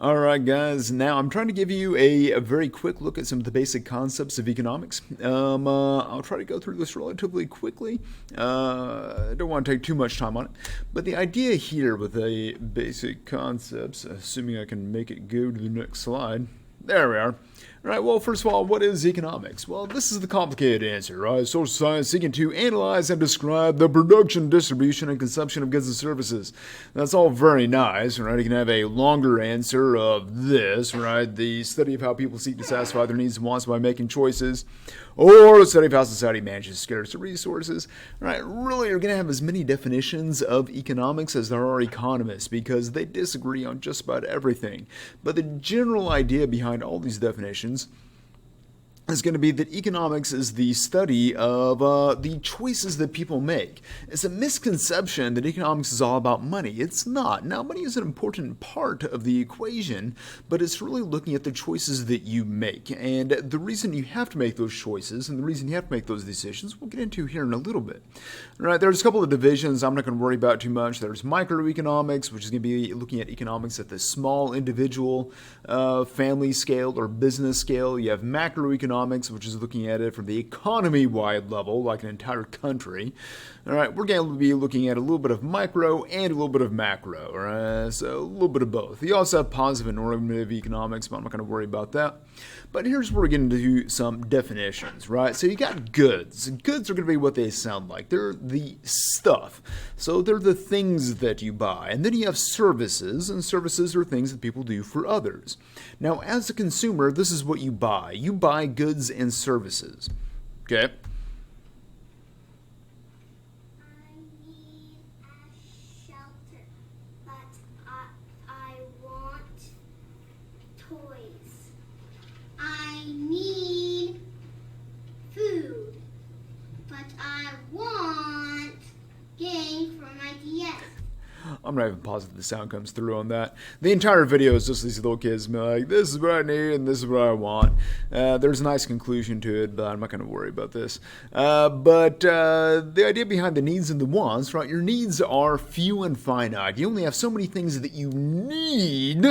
Alright guys, now I'm trying to give you a very quick look at some of the basic concepts of economics. I'll try to go through this relatively quickly. I don't want to take too much time on it. But the idea here with the basic concepts, assuming I can make it go to the next slide. There we are. Right, well, first of all, what is economics? Well, this is the complicated answer, right? Social science seeking to analyze and describe the production, distribution, and consumption of goods and services. That's all very nice, right? You can have a longer answer of this, right? The study of how people seek to satisfy their needs and wants by making choices, or the study of how society manages scarce resources, right? Really, you're going to have as many definitions of economics as there are economists because they disagree on just about everything. But the general idea behind all these definitions is going to be that economics is the study of the choices that people make. It's a misconception that economics is all about money. It's not. Now, money is an important part of the equation, but it's really looking at the choices that you make. And the reason you have to make those choices and the reason you have to make those decisions, we'll get into here in a little bit. All right, there's a couple of divisions I'm not going to worry about too much. There's microeconomics, which is going to be looking at economics at the small individual, family scale or business scale. You have macroeconomics, which is looking at it from the economy-wide level, like an entire country. All right, we're going to be looking at a little bit of micro and a little bit of macro, all right? So a little bit of both. You also have positive and normative economics, but I'm not going to worry about that. But here's where we're getting to do some definitions, right? So you got goods. Goods are going to be what they sound like. They're the stuff. So they're the things that you buy. And then you have services, and services are things that people do for others. Now, as a consumer, this is what you buy. You buy goods and services. Okay? I need a shelter, but I want toys. I need food, but I want games for my DS. I'm not even positive the sound comes through on that. The entire video is just these little kids being like, this is what I need and this is what I want. There's a nice conclusion to it, but I'm not going to worry about this. But the idea behind the needs and the wants, right? Your needs are few and finite. You only have so many things that you need,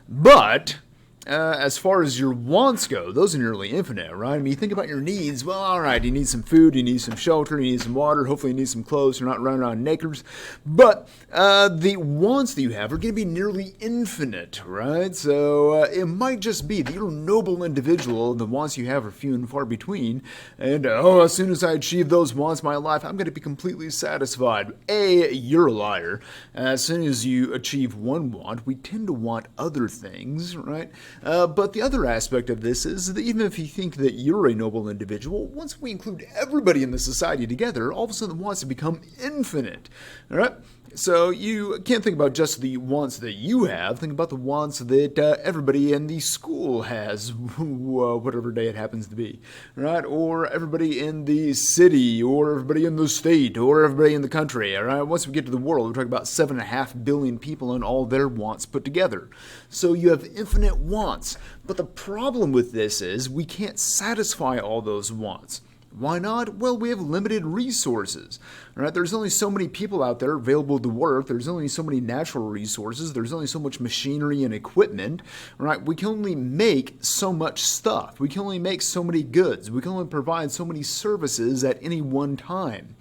but as far as your wants go, those are nearly infinite, right? I mean, you think about your needs. Well, all right, you need some food, you need some shelter, you need some water, hopefully you need some clothes. You're not running around naked. But the wants that you have are going to be nearly infinite, right? So it might just be that you're a noble individual and the wants you have are few and far between. And, as soon as I achieve those wants in my life, I'm going to be completely satisfied. You're a liar. As soon as you achieve one want, we tend to want other things, right? But the other aspect of this is that even if you think that you're a noble individual, once we include everybody in the society together, all of a sudden the wants have become infinite. All right? So you can't think about just the wants that you have. Think about the wants that everybody in the school has, whatever day it happens to be, right? Or everybody in the city, or everybody in the state, or everybody in the country, all right? Once we get to the world, we're talking about 7.5 billion people and all their wants put together. So you have infinite wants. But the problem with this is we can't satisfy all those wants. Why not? Well, we have limited resources. Right? There's only so many people out there available to work. There's only so many natural resources. There's only so much machinery and equipment. Right? We can only make so much stuff. We can only make so many goods. We can only provide so many services at any one time.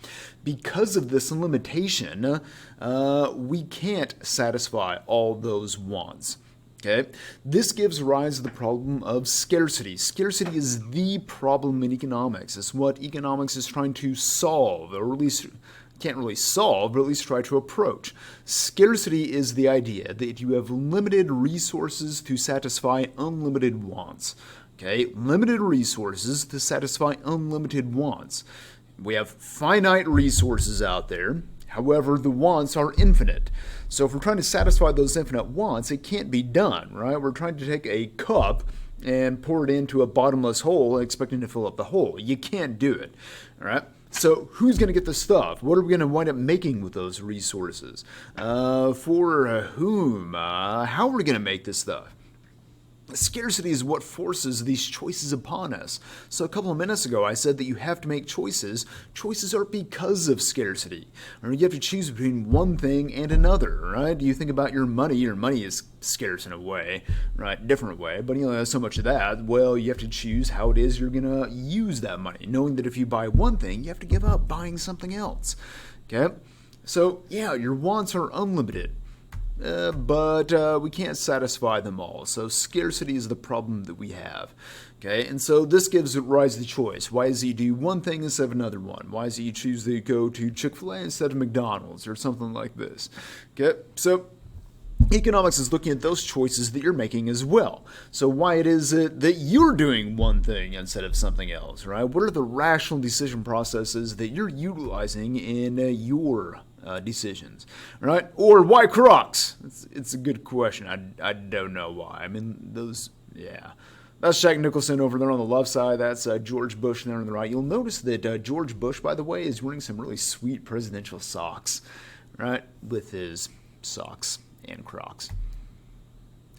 Because of this limitation, we can't satisfy all those wants. Okay, this gives rise to the problem of scarcity. Scarcity is the problem in economics. It's what economics is trying to solve, or at least can't really solve, but at least try to approach. Scarcity is the idea that you have limited resources to satisfy unlimited wants. Okay, limited resources to satisfy unlimited wants. We have finite resources out there. However, the wants are infinite. So if we're trying to satisfy those infinite wants, it can't be done, right? We're trying to take a cup and pour it into a bottomless hole expecting to fill up the hole. You can't do it, all right? So who's going to get the stuff? What are we going to wind up making with those resources? For whom? How are we going to make this stuff? Scarcity is what forces these choices upon us. So a couple of minutes ago, I said that you have to make choices. Choices are because of scarcity. Or you have to choose between one thing and another, right? You think about your money is scarce in a way, right? Different way, but you only have so much of that. Well, you have to choose how it is you're going to use that money, knowing that if you buy one thing, you have to give up buying something else. Okay? So, yeah, your wants are unlimited. But we can't satisfy them all. So scarcity is the problem that we have. Okay, and so this gives rise to the choice. Why does he do one thing instead of another one? Why does he choose to go to Chick-fil-A instead of McDonald's or something like this? Okay, so economics is looking at those choices that you're making as well. So why it is that you're doing one thing instead of something else, right? What are the rational decision processes that you're utilizing in your decisions, right? Or why Crocs? It's a good question. I don't know why. I mean, those, yeah. That's Jack Nicholson over there on the left side. That's George Bush there on the right. You'll notice that George Bush, by the way, is wearing some really sweet presidential socks, right? With his socks and Crocs.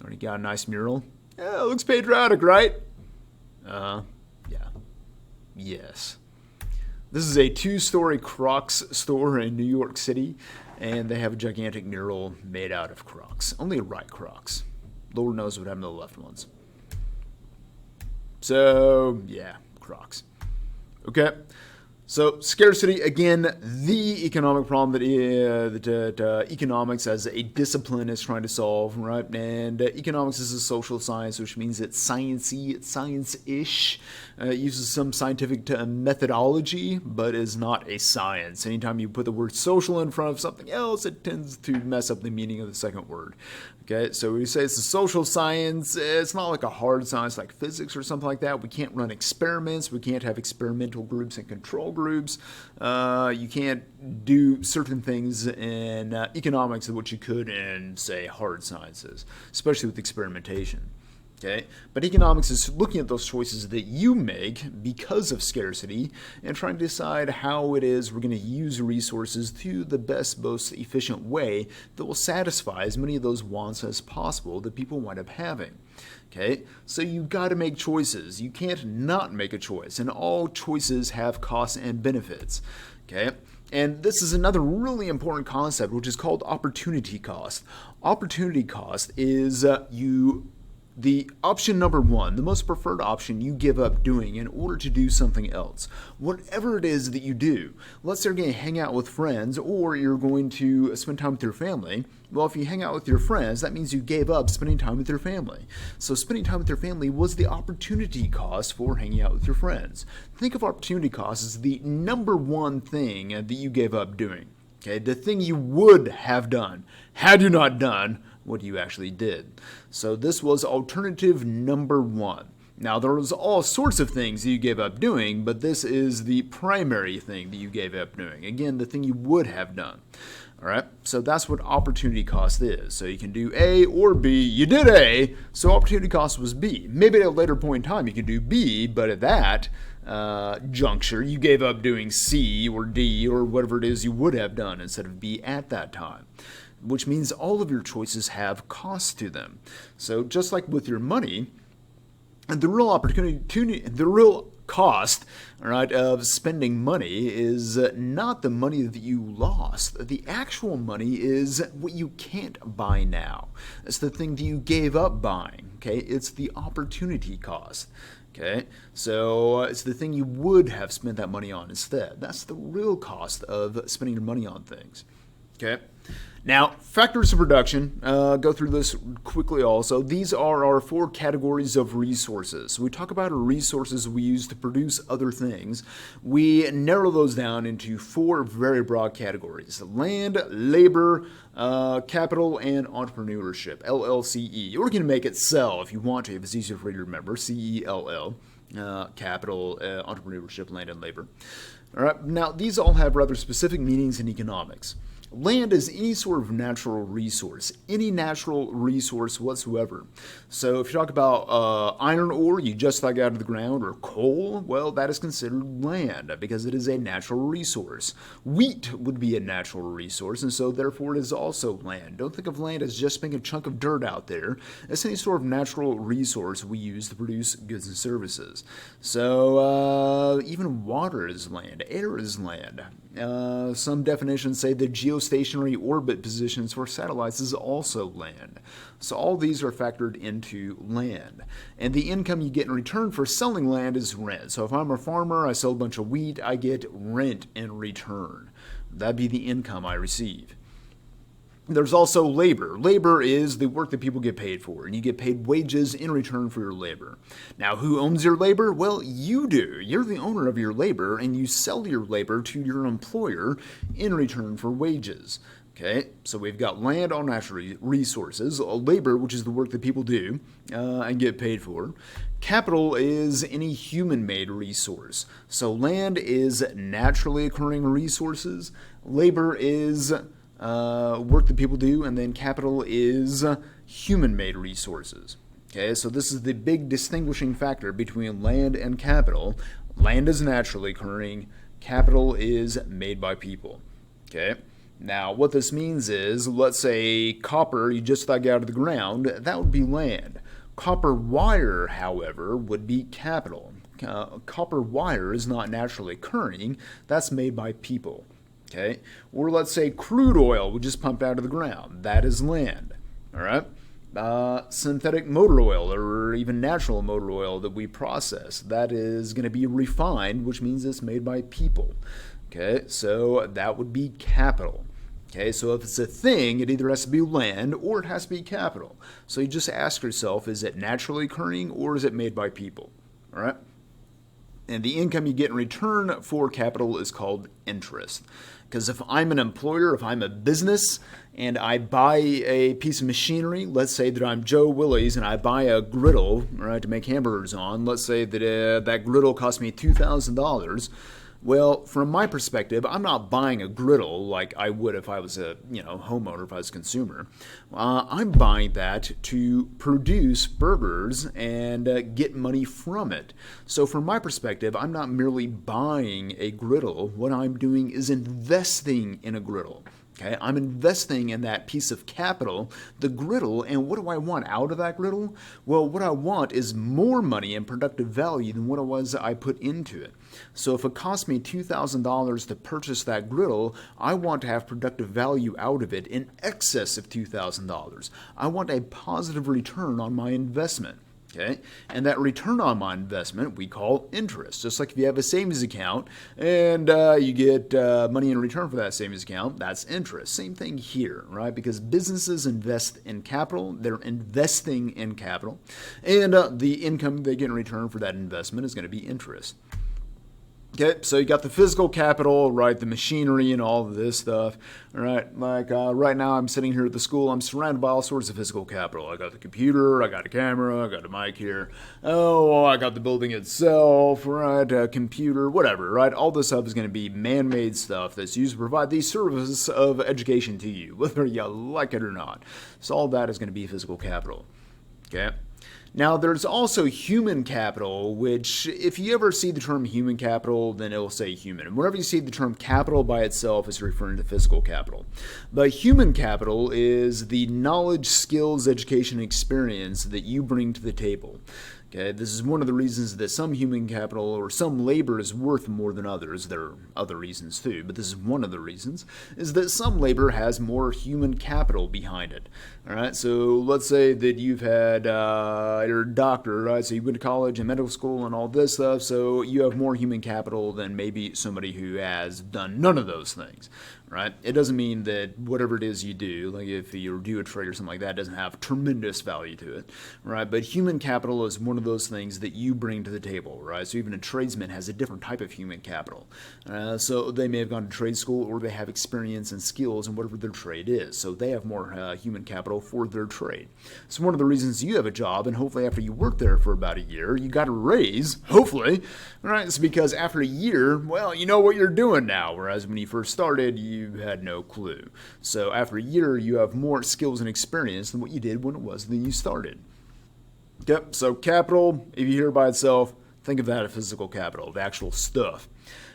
Already got a nice mural. Yeah, it looks patriotic, right? Yeah. Yes. This is a 2-story Crocs store in New York City, and they have a gigantic mural made out of Crocs. Only right Crocs. Lord knows what happened to the left ones. So, yeah, Crocs. Okay. So, scarcity, again, the economic problem that economics as a discipline is trying to solve, right? And economics is a social science, which means it's sciencey, it's science-ish. It uses some scientific methodology, but is not a science. Anytime you put the word social in front of something else, it tends to mess up the meaning of the second word. Okay, so we say it's a social science. It's not like a hard science like physics or something like that. We can't run experiments. We can't have experimental groups and control groups. You can't do certain things in economics of what you could in, say, hard sciences, especially with experimentation. Okay, but economics is looking at those choices that you make because of scarcity and trying to decide how it is we're going to use resources to the best, most efficient way that will satisfy as many of those wants as possible that people wind up having. Okay, so you've got to make choices. You can't not make a choice, and all choices have costs and benefits. Okay, and this is another really important concept, which is called opportunity cost. Opportunity cost is the option number one, the most preferred option you give up doing in order to do something else. Whatever it is that you do, let's say you're going to hang out with friends or you're going to spend time with your family. Well, if you hang out with your friends, that means you gave up spending time with your family. So spending time with your family was the opportunity cost for hanging out with your friends. Think of opportunity cost as the number one thing that you gave up doing. Okay, the thing you would have done had you not done what you actually did. So this was alternative number one. Now, there was all sorts of things that you gave up doing, but this is the primary thing that you gave up doing. Again, the thing you would have done. All right, so that's what opportunity cost is. So you can do A or B. You did A, so opportunity cost was B. Maybe at a later point in time you can do B, but at that juncture, you gave up doing C or D or whatever it is you would have done instead of B at that time, which means all of your choices have costs to them. So just like with your money, the real cost, all right, of spending money is not the money that you lost. The actual money is what you can't buy now. It's the thing that you gave up buying, okay? It's the opportunity cost. Okay, so it's the thing you would have spent that money on instead. That's the real cost of spending your money on things. Okay, now factors of production, go through this quickly also. These are our 4 categories of resources. We talk about our resources we use to produce other things. We narrow those down into 4 very broad categories: land, labor, capital, and entrepreneurship, LLCE. Or you can make it CELL if you want to, if it's easier for you to remember, CELL, capital, entrepreneurship, land, and labor. All right, now these all have rather specific meanings in economics. Land is any sort of natural resource, any natural resource whatsoever. So if you talk about iron ore you just dug out of the ground, or coal, well, that is considered land because it is a natural resource. Wheat would be a natural resource, and so therefore it is also land. Don't think of land as just being a chunk of dirt out there. It's any sort of natural resource we use to produce goods and services. So even water is land, air is land. Some definitions say that geostationary orbit positions for satellites is also land. So all these are factored into land. And the income you get in return for selling land is rent. So if I'm a farmer, I sell a bunch of wheat, I get rent in return. That'd be the income I receive. There's also labor. Labor is the work that people get paid for, and you get paid wages in return for your labor. Now, who owns your labor? Well, you do. You're the owner of your labor, and you sell your labor to your employer in return for wages. Okay, so we've got land on natural resources, labor, which is the work that people do and get paid for. Capital is any human-made resource. So land is naturally occurring resources. Labor is work that people do, and then capital is human-made resources. Okay, so this is the big distinguishing factor between land and capital. Land is naturally occurring, capital is made by people. Okay, now what this means is, let's say copper you just dug out of the ground, that would be land. Copper wire, however, would be capital. Copper wire is not naturally occurring, that's made by people. Okay, or let's say crude oil we just pumped out of the ground. That is land. All right. Synthetic motor oil or even natural motor oil that we process, that is going to be refined, which means it's made by people. Okay, so that would be capital. Okay, so if it's a thing, it either has to be land or it has to be capital. So you just ask yourself, is it naturally occurring or is it made by people? All right. And the income you get in return for capital is called interest. Because if I'm an employer, if I'm a business, and I buy a piece of machinery, let's say that I'm Joe Willie's and I buy a griddle, right, to make hamburgers on. Let's say that that griddle cost me $2,000. Well, from my perspective, I'm not buying a griddle like I would if I was a homeowner, if I was a consumer. I'm buying that to produce burgers and get money from it. So from my perspective, I'm not merely buying a griddle. What I'm doing is investing in a griddle. Okay, I'm investing in that piece of capital, the griddle, and what do I want out of that griddle? Well, what I want is more money and productive value than what it was I put into it. So if it cost me $2,000 to purchase that griddle, I want to have productive value out of it in excess of $2,000. I want a positive return on my investment. Okay, and that return on my investment we call interest. Just like if you have a savings account and you get money in return for that savings account, that's interest. Same thing here, right? Because businesses invest in capital, they're investing in capital, and the income they get in return for that investment is going to be interest. Okay, so you got the physical capital, right, the machinery and all of this stuff, all right, like right now I'm sitting here at the school, I'm surrounded by all sorts of physical capital. I got the computer, I got a camera, I got a mic here, I got the building itself, right, a computer, whatever, right, all this stuff is going to be man-made stuff that's used to provide the service of education to you, whether you like it or not. So all that is going to be physical capital, okay? Now, there's also human capital, which if you ever see the term human capital, then it'll say human. And whenever you see the term capital by itself, it's referring to physical capital. But human capital is the knowledge, skills, education, experience that you bring to the table. Okay, this is one of the reasons that some human capital or some labor is worth more than others. There are other reasons too, but this is one of the reasons, is that some labor has more human capital behind it. All right, so let's say that you've had, you're a doctor, right? So you went to college and medical school and all this stuff, so you have more human capital than maybe somebody who has done none of those things. Right? It doesn't mean that whatever it is you do, like if you do a trade or something like that, doesn't have tremendous value to it, right? But human capital is one of those things that you bring to the table, right? So even a tradesman has a different type of human capital. So they may have gone to trade school or they have experience and skills in whatever their trade is. So they have more human capital for their trade. So one of the reasons you have a job, and hopefully after you work there for about a year, you got a raise, hopefully, right? It's because after a year, well, you know what you're doing now. Whereas when you first started, you you had no clue. So after a year, you have more skills and experience than what you did when you started. Yep, so capital, if you hear it by itself, think of that as physical capital, the actual stuff.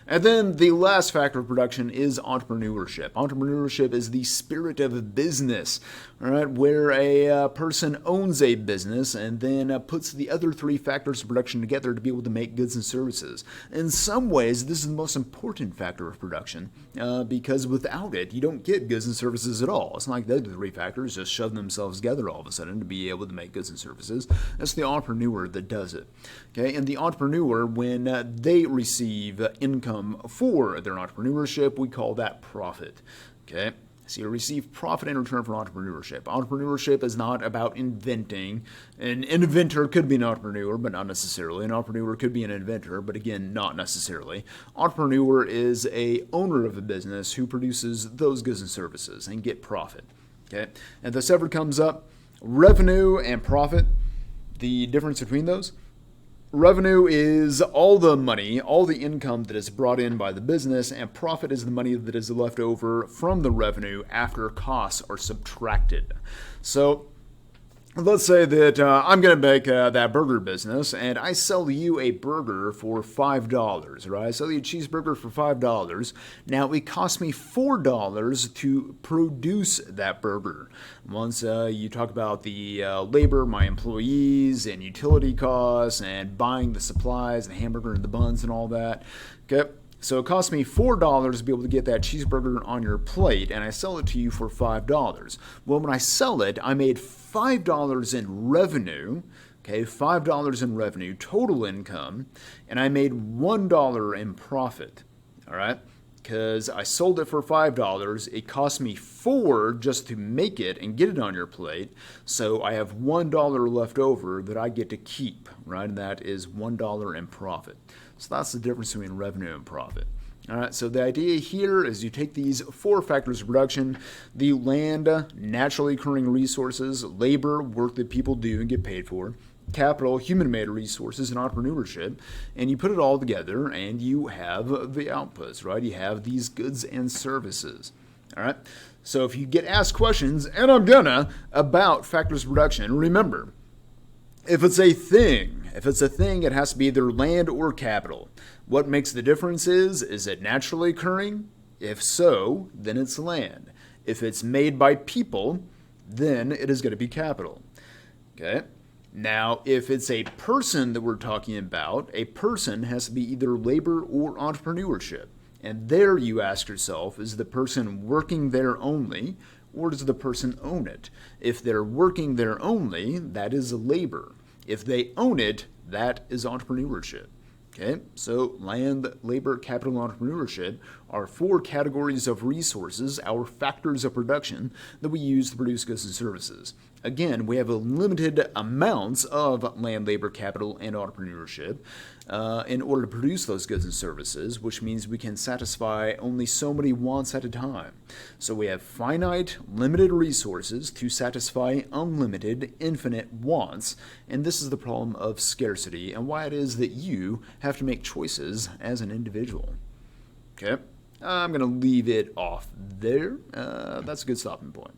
And then the last factor of production is entrepreneurship. Entrepreneurship is the spirit of business, all right, where a person owns a business and then puts the other three factors of production together to be able to make goods and services. In some ways, this is the most important factor of production because without it, you don't get goods and services at all. It's not like the other three factors just shove themselves together all of a sudden to be able to make goods and services. That's the entrepreneur that does it. Okay, and the entrepreneur, when they receive income for their entrepreneurship, we call that profit. Okay, so you receive profit in return for entrepreneurship. Entrepreneurship is not about inventing. An inventor could be an entrepreneur, but not necessarily. An entrepreneur could be an inventor, but again, not necessarily. Entrepreneur is a owner of a business who produces those goods and services and get profit. Okay, and this ever comes up, revenue and profit, the difference between those. Revenue is all the money, all the income that is brought in by the business, and profit is the money that is left over from the revenue after costs are subtracted. So let's say that I'm going to make that burger business, and I sell you a burger for $5, right? I sell you a cheeseburger for $5. Now, it costs me $4 to produce that burger. Once you talk about the labor, my employees, and utility costs, and buying the supplies, the hamburger and the buns and all that, okay? So it costs me $4 to be able to get that cheeseburger on your plate, and I sell it to you for $5. Well, when I sell it, I made $5 in revenue, okay, $5 in revenue, total income, and I made $1 in profit, all right? Because I sold it for $5, it cost me $4 just to make it and get it on your plate, so I have $1 left over that I get to keep, right? And that is $1 in profit. So that's the difference between revenue and profit. All right, so the idea here is you take these four factors of production, the land, naturally occurring resources, labor, work that people do and get paid for, capital, human-made resources, and entrepreneurship, and you put it all together and you have the outputs, right? You have these goods and services. All right, so if you get asked questions, and I'm gonna, about factors of production, remember, if it's a thing, it has to be either land or capital. What makes the difference is it naturally occurring? If so, then it's land. If it's made by people, then it is going to be capital. Okay? Now, if it's a person that we're talking about, a person has to be either labor or entrepreneurship. And there you ask yourself, is the person working there only, or does the person own it? If they're working there only, that is labor. If they own it, that is entrepreneurship. Okay, so land, labor, capital, and entrepreneurship are four categories of resources, our factors of production that we use to produce goods and services. Again, we have a limited amounts of land, labor, capital, and entrepreneurship in order to produce those goods and services, which means we can satisfy only so many wants at a time. So we have finite, limited resources to satisfy unlimited, infinite wants, and this is the problem of scarcity and why it is that you have to make choices as an individual. Okay, I'm going to leave it off there. That's a good stopping point.